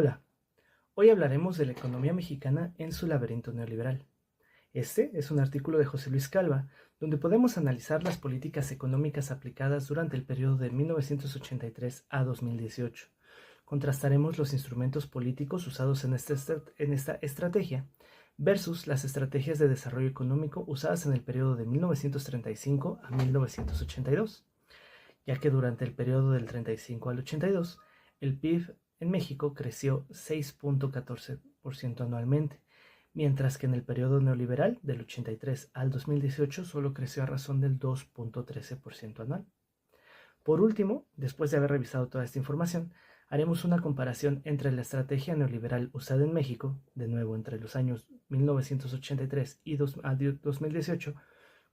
Hola, hoy hablaremos de la economía mexicana en su laberinto neoliberal. Este es un artículo de José Luis Calva, donde podemos analizar las políticas económicas aplicadas durante el periodo de 1983 a 2018. Contrastaremos los instrumentos políticos usados en esta estrategia versus las estrategias de desarrollo económico usadas en el periodo de 1935 a 1982, ya que durante el periodo del 35 al 82, el PIB en México creció 6.14% anualmente, mientras que en el periodo neoliberal del 83 al 2018 solo creció a razón del 2.13% anual. Por último, después de haber revisado toda esta información, haremos una comparación entre la estrategia neoliberal usada en México, de nuevo entre los años 1983 y 2018,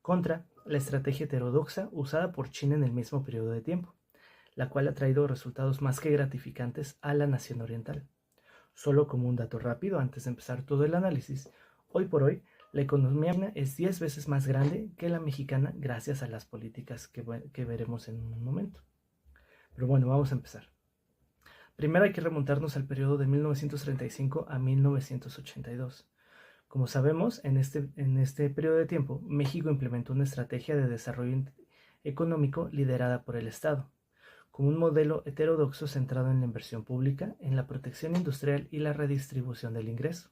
contra la estrategia heterodoxa usada por China en el mismo periodo de tiempo, la cual ha traído resultados más que gratificantes a la nación oriental. Solo como un dato rápido antes de empezar todo el análisis, hoy por hoy la economía es 10 veces más grande que la mexicana gracias a las políticas que veremos en un momento. Pero bueno, vamos a empezar. Primero hay que remontarnos al periodo de 1935 a 1982. Como sabemos, en este periodo de tiempo, México implementó una estrategia de desarrollo económico liderada por el Estado, con un modelo heterodoxo centrado en la inversión pública, en la protección industrial y la redistribución del ingreso.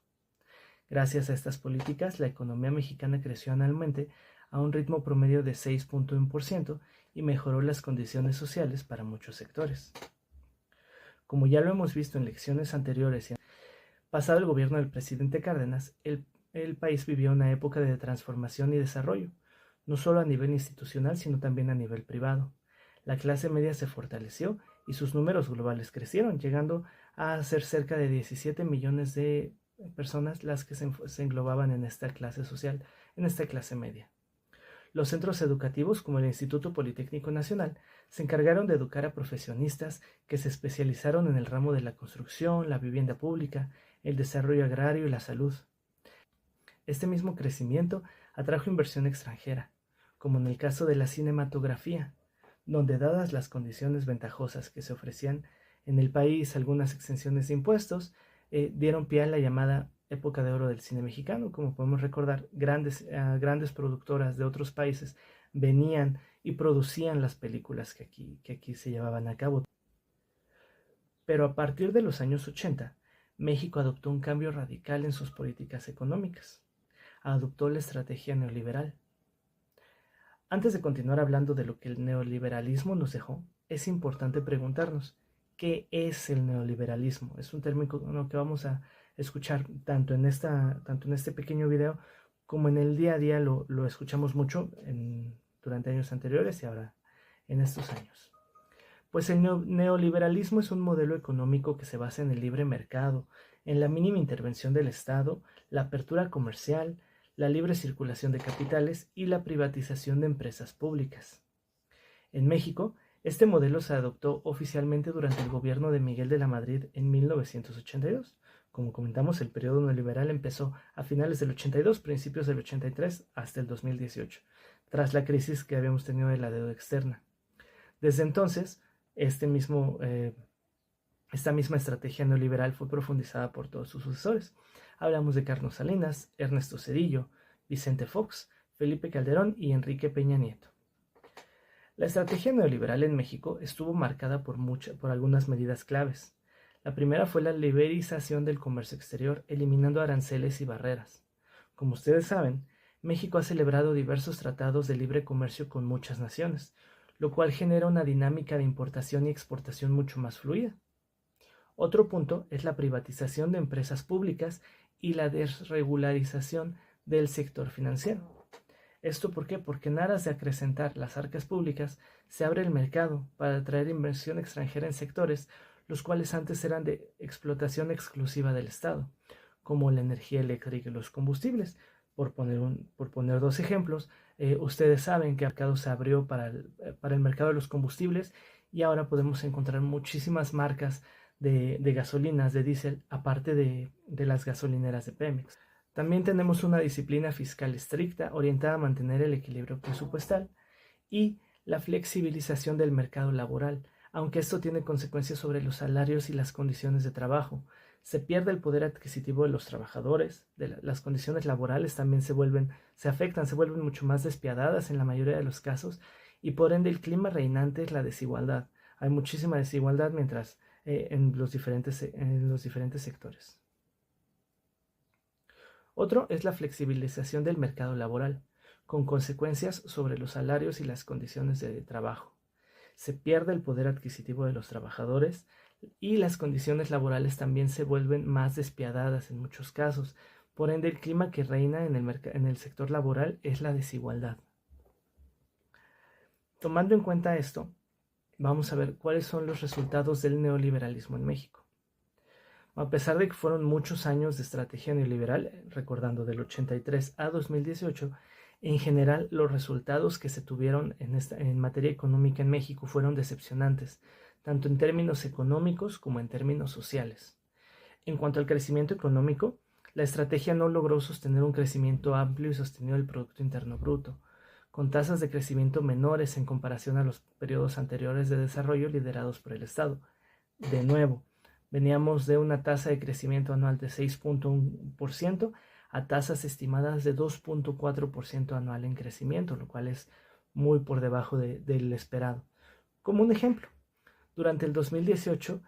Gracias a estas políticas, la economía mexicana creció anualmente a un ritmo promedio de 6.1% y mejoró las condiciones sociales para muchos sectores. Como ya lo hemos visto en lecciones anteriores, pasado el gobierno del presidente Cárdenas, el país vivió una época de transformación y desarrollo, no solo a nivel institucional, sino también a nivel privado. La clase media se fortaleció y sus números globales crecieron, llegando a ser cerca de 17 millones de personas las que se englobaban en esta clase social, en esta clase media. Los centros educativos, como el Instituto Politécnico Nacional, se encargaron de educar a profesionistas que se especializaron en el ramo de la construcción, la vivienda pública, el desarrollo agrario y la salud. Este mismo crecimiento atrajo inversión extranjera, como en el caso de la cinematografía, donde dadas las condiciones ventajosas que se ofrecían en el país, algunas exenciones de impuestos, dieron pie a la llamada época de oro del cine mexicano. Como podemos recordar, grandes productoras de otros países venían y producían las películas que aquí se llevaban a cabo. Pero a partir de los años 80, México adoptó un cambio radical en sus políticas económicas. Adoptó la estrategia neoliberal. Antes de continuar hablando de lo que el neoliberalismo nos dejó, es importante preguntarnos, ¿qué es el neoliberalismo? Es un término que vamos a escuchar tanto en este pequeño video como en el día a día lo escuchamos mucho durante años anteriores y ahora en estos años. Pues el neoliberalismo es un modelo económico que se basa en el libre mercado, en la mínima intervención del Estado, la apertura comercial, la libre circulación de capitales y la privatización de empresas públicas. En México, este modelo se adoptó oficialmente durante el gobierno de Miguel de la Madrid en 1982. Como comentamos, el periodo neoliberal empezó a finales del 82, principios del 83 hasta el 2018, tras la crisis que habíamos tenido de la deuda externa. Desde entonces, esta misma estrategia neoliberal fue profundizada por todos sus sucesores. Hablamos de Carlos Salinas, Ernesto Zedillo, Vicente Fox, Felipe Calderón y Enrique Peña Nieto. La estrategia neoliberal en México estuvo marcada por algunas medidas claves. La primera fue la liberalización del comercio exterior, eliminando aranceles y barreras. Como ustedes saben, México ha celebrado diversos tratados de libre comercio con muchas naciones, lo cual genera una dinámica de importación y exportación mucho más fluida. Otro punto es la privatización de empresas públicas y la desregularización del sector financiero. ¿Esto por qué? Porque en aras de acrecentar las arcas públicas, se abre el mercado para atraer inversión extranjera en sectores los cuales antes eran de explotación exclusiva del Estado, como la energía eléctrica y los combustibles. Por poner dos ejemplos, ustedes saben que el mercado se abrió para el mercado de los combustibles y ahora podemos encontrar muchísimas marcas de gasolinas, de diésel, aparte de las gasolineras de Pemex. También tenemos una disciplina fiscal estricta orientada a mantener el equilibrio presupuestal y la flexibilización del mercado laboral, aunque esto tiene consecuencias sobre los salarios y las condiciones de trabajo. Se pierde el poder adquisitivo de los trabajadores, las condiciones laborales también se vuelven mucho más despiadadas en la mayoría de los casos, y por ende el clima reinante es la desigualdad. Hay muchísima desigualdad en los diferentes sectores. Otro es la flexibilización del mercado laboral, con consecuencias sobre los salarios y las condiciones de trabajo. Se pierde el poder adquisitivo de los trabajadores y las condiciones laborales también se vuelven más despiadadas en muchos casos. Por ende, el clima que reina en el sector laboral es la desigualdad. Tomando en cuenta esto, vamos a ver cuáles son los resultados del neoliberalismo en México. A pesar de que fueron muchos años de estrategia neoliberal, recordando del 83 a 2018, en general los resultados que se tuvieron en materia económica en México fueron decepcionantes, tanto en términos económicos como en términos sociales. En cuanto al crecimiento económico, la estrategia no logró sostener un crecimiento amplio y sostenido del Producto Interno Bruto, con tasas de crecimiento menores en comparación a los periodos anteriores de desarrollo liderados por el Estado. De nuevo, veníamos de una tasa de crecimiento anual de 6.1% a tasas estimadas de 2.4% anual en crecimiento, lo cual es muy por debajo del esperado. Como un ejemplo, durante el 2018,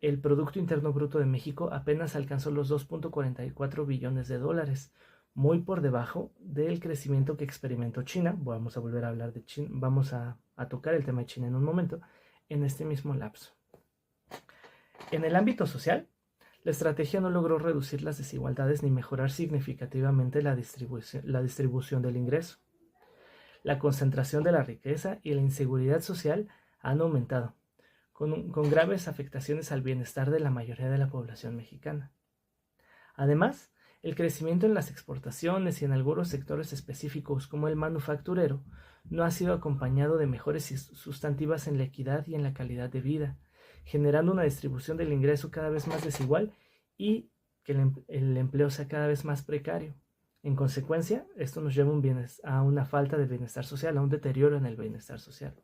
el Producto Interno Bruto de México apenas alcanzó los 2.44 billones de dólares, muy por debajo del crecimiento que experimentó China. Vamos a volver a hablar de China, vamos a tocar el tema de China en un momento, en este mismo lapso. En el ámbito social, la estrategia no logró reducir las desigualdades ni mejorar significativamente la distribución del ingreso. La concentración de la riqueza y la inseguridad social han aumentado, con graves afectaciones al bienestar de la mayoría de la población mexicana. Además, el crecimiento en las exportaciones y en algunos sectores específicos como el manufacturero no ha sido acompañado de mejoras sustantivas en la equidad y en la calidad de vida, generando una distribución del ingreso cada vez más desigual y que el empleo sea cada vez más precario. En consecuencia, esto nos lleva a una falta de bienestar social, a un deterioro en el bienestar social.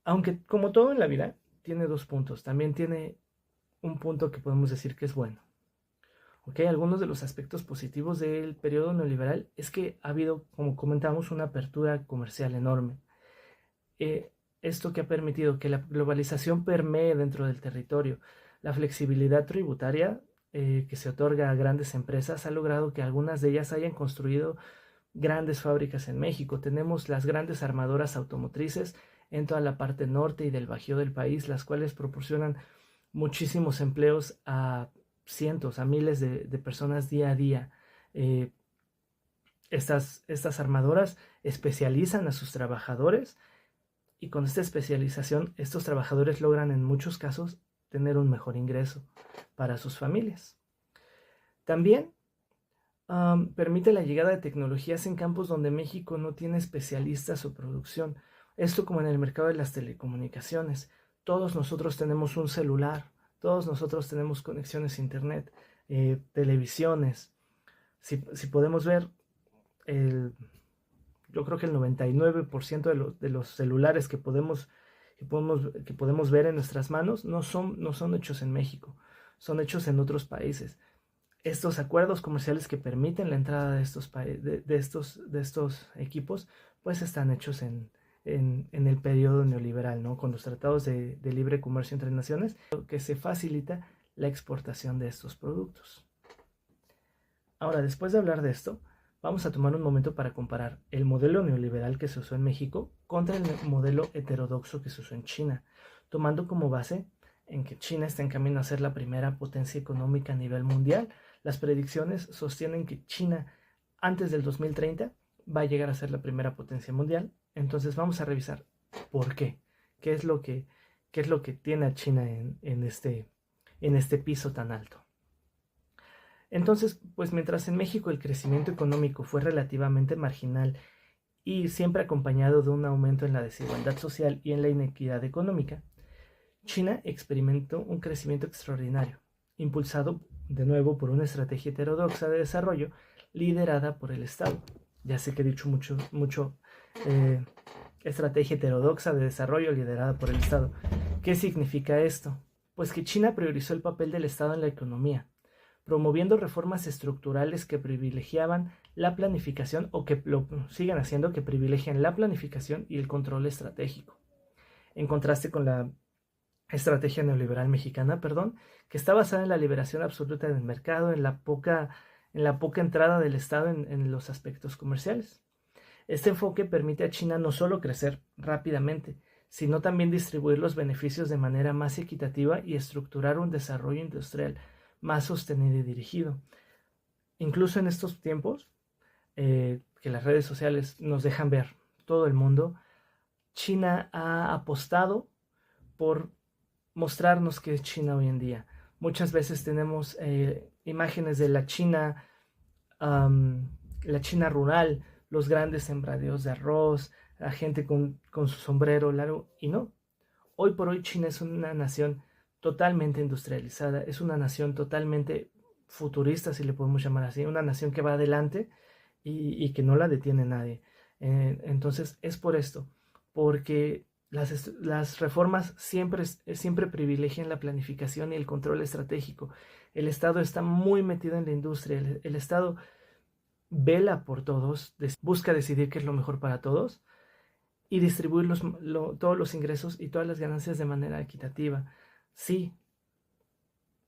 Aunque, como todo en la vida, tiene dos puntos. También tiene un punto que podemos decir que es bueno. Algunos de los aspectos positivos del periodo neoliberal es que ha habido, como comentamos, una apertura comercial enorme. Esto que ha permitido que la globalización permee dentro del territorio. La flexibilidad tributaria que se otorga a grandes empresas ha logrado que algunas de ellas hayan construido grandes fábricas en México. Tenemos las grandes armadoras automotrices en toda la parte norte y del bajío del país, las cuales proporcionan muchísimos empleos a cientos, a miles de personas día a día. Estas armadoras especializan a sus trabajadores y con esta especialización estos trabajadores logran en muchos casos tener un mejor ingreso para sus familias. También permite la llegada de tecnologías en campos donde México no tiene especialistas o producción. Esto como en el mercado de las telecomunicaciones. Todos nosotros tenemos un celular, todos nosotros tenemos conexiones a internet, televisiones. Si podemos ver, yo creo que el 99% de los celulares que podemos ver en nuestras manos no son hechos en México, son hechos en otros países. Estos acuerdos comerciales que permiten la entrada de estos equipos, pues están hechos en el periodo neoliberal, ¿no? Con los tratados de libre comercio entre naciones, que se facilita la exportación de estos productos. Ahora, después de hablar de esto, vamos a tomar un momento para comparar el modelo neoliberal que se usó en México contra el modelo heterodoxo que se usó en China, tomando como base en que China está en camino a ser la primera potencia económica a nivel mundial. Las predicciones sostienen que China, antes del 2030, va a llegar a ser la primera potencia mundial. Entonces vamos a revisar por qué. ¿Qué es lo que tiene a China en este piso tan alto? Entonces, pues mientras en México el crecimiento económico fue relativamente marginal y siempre acompañado de un aumento en la desigualdad social y en la inequidad económica, China experimentó un crecimiento extraordinario, impulsado de nuevo por una estrategia heterodoxa de desarrollo liderada por el Estado. Ya sé que he dicho mucho estrategia heterodoxa de desarrollo liderada por el Estado. ¿Qué significa esto? Pues que China priorizó el papel del Estado en la economía, promoviendo reformas estructurales que privilegiaban la planificación o que lo siguen haciendo, que privilegian la planificación y el control estratégico. En contraste con la estrategia neoliberal mexicana, que está basada en la liberación absoluta del mercado, en la poca entrada del Estado en los aspectos comerciales. Este enfoque permite a China no solo crecer rápidamente, sino también distribuir los beneficios de manera más equitativa y estructurar un desarrollo industrial más sostenido y dirigido. Incluso en estos tiempos, que las redes sociales nos dejan ver todo el mundo, China ha apostado por mostrarnos qué es China hoy en día. Muchas veces tenemos imágenes de la China rural, los grandes sembradíos de arroz, la gente con su sombrero largo, y no. Hoy por hoy China es una nación totalmente industrializada, es una nación totalmente futurista, si le podemos llamar así, una nación que va adelante y que no la detiene nadie. Entonces es por esto, porque las reformas siempre privilegian la planificación y el control estratégico. El Estado está muy metido en la industria, el Estado vela por todos, busca decidir qué es lo mejor para todos y distribuir todos los ingresos y todas las ganancias de manera equitativa. Sí,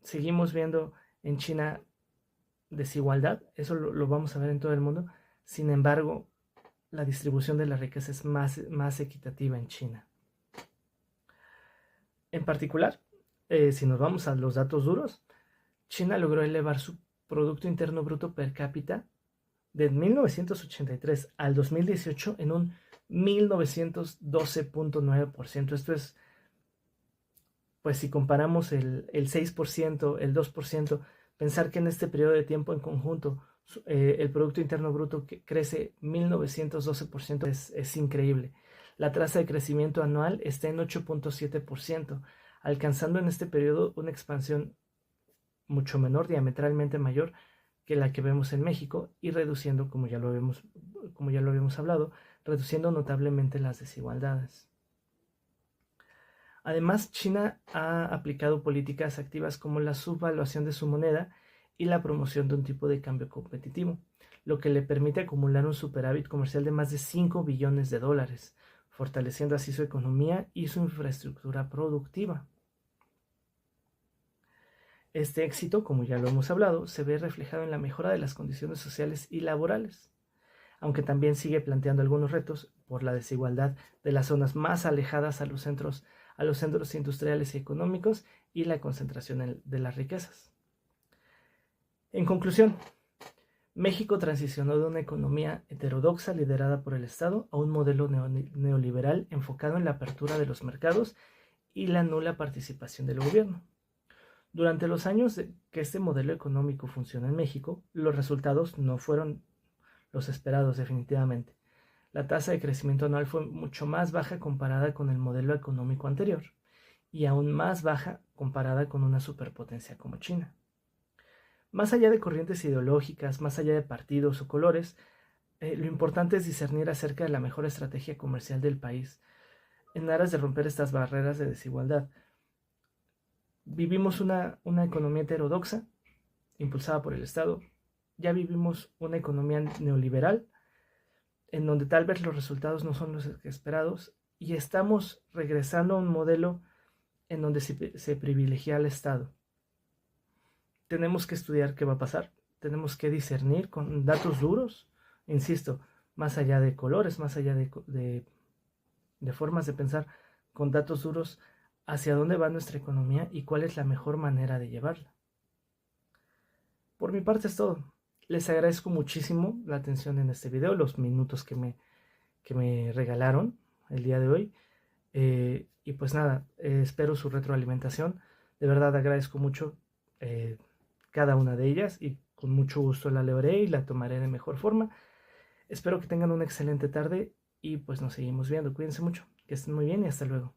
seguimos viendo en China desigualdad, eso lo vamos a ver en todo el mundo. Sin embargo, la distribución de la riqueza es más equitativa en China. En particular, si nos vamos a los datos duros, China logró elevar su Producto Interno Bruto per cápita de 1983 al 2018 en un 1912.9%. Esto es, pues si comparamos el 6%, el 2%, pensar que en este periodo de tiempo en conjunto el Producto Interno Bruto crece 1912% es increíble. La tasa de crecimiento anual está en 8.7%, alcanzando en este periodo una expansión mucho menor, diametralmente mayor que la que vemos en México, y reduciendo, como ya lo habíamos hablado, reduciendo notablemente las desigualdades. Además, China ha aplicado políticas activas como la subvaluación de su moneda y la promoción de un tipo de cambio competitivo, lo que le permite acumular un superávit comercial de más de 5 billones de dólares, fortaleciendo así su economía y su infraestructura productiva. Este éxito, como ya lo hemos hablado, se ve reflejado en la mejora de las condiciones sociales y laborales, aunque también sigue planteando algunos retos por la desigualdad de las zonas más alejadas a los centros industriales y económicos y la concentración de las riquezas. En conclusión, México transicionó de una economía heterodoxa liderada por el Estado a un modelo neoliberal enfocado en la apertura de los mercados y la nula participación del gobierno. Durante los años que este modelo económico funcionó en México, los resultados no fueron los esperados definitivamente. La tasa de crecimiento anual fue mucho más baja comparada con el modelo económico anterior y aún más baja comparada con una superpotencia como China. Más allá de corrientes ideológicas, más allá de partidos o colores, lo importante es discernir acerca de la mejor estrategia comercial del país en aras de romper estas barreras de desigualdad. Vivimos una economía heterodoxa, impulsada por el Estado. Ya vivimos una economía neoliberal, en donde tal vez los resultados no son los esperados, y estamos regresando a un modelo en donde se privilegia al Estado. Tenemos que estudiar qué va a pasar, tenemos que discernir con datos duros, insisto, más allá de colores, más allá de formas de pensar, con datos duros, hacia dónde va nuestra economía y cuál es la mejor manera de llevarla. Por mi parte es todo. Les agradezco muchísimo la atención en este video, los minutos que me regalaron el día de hoy. Y pues nada, espero su retroalimentación. De verdad agradezco mucho cada una de ellas y con mucho gusto la leeré y la tomaré de mejor forma. Espero que tengan una excelente tarde y pues nos seguimos viendo. Cuídense mucho, que estén muy bien y hasta luego.